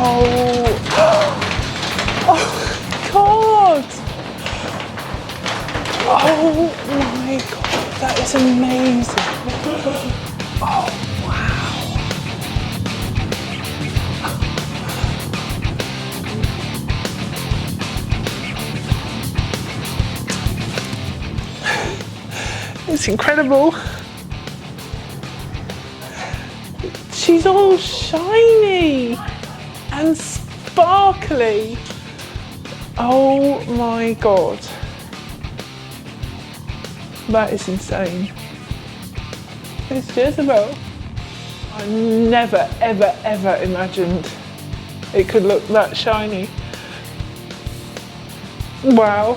Oh God! Oh my God, that is amazing. Oh wow. It's incredible. She's all shiny and sparkly. Oh my God. That is insane. It's Jezebel. I never, ever, ever imagined it could look that shiny. Wow.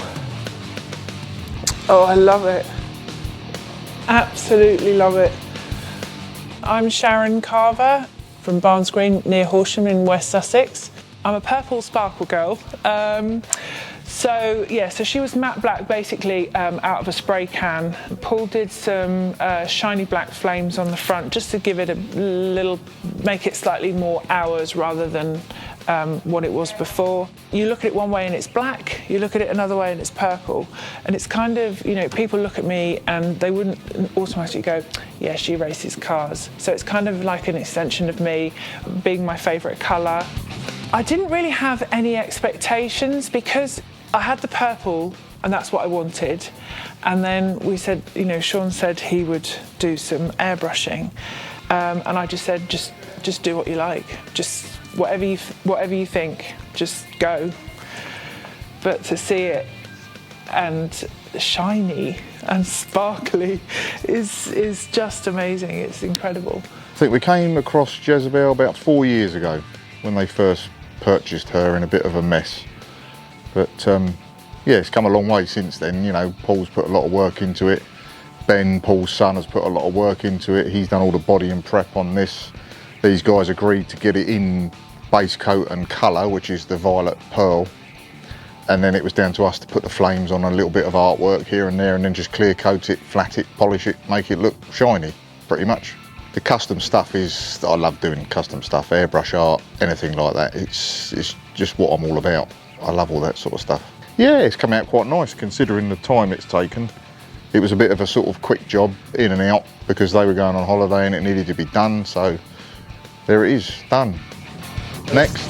Oh, I love it. Absolutely love it. I'm Sharon Carver from Barnes Green near Horsham in West Sussex. I'm a purple sparkle girl. So she was matte black basically out of a spray can. Paul did some shiny black flames on the front just to give it a little, make it slightly more ours rather than what it was before. You look at it one way and it's black, you look at it another way and it's purple. And it's kind of, you know, people look at me and they wouldn't automatically go, yeah, she races cars. So it's kind of like an extension of me being my favourite colour. I didn't really have any expectations because I had the purple and that's what I wanted. And then we said, you know, Sean said he would do some airbrushing. And I just said, just do what you like. Just whatever you think, just go. But to see it and shiny and sparkly is just amazing. It's incredible. I think we came across Jezebel about 4 years ago when they first purchased her in a bit of a mess. But yeah, it's come a long way since then. You know, Paul's put a lot of work into it. Ben, Paul's son, has put a lot of work into it. He's done all the body and prep on this. These guys agreed to get it in base coat and colour, which is the violet pearl. And then it was down to us to put the flames on, a little bit of artwork here and there, and then just clear coat it, flat it, polish it, make it look shiny, pretty much. The custom stuff is, I love doing custom stuff, airbrush art, anything like that. It's just what I'm all about. I love all that sort of stuff. Yeah, it's come out quite nice considering the time it's taken. It was a bit of a sort of quick job, in and out, because they were going on holiday and it needed to be done, so there it is, done. Next.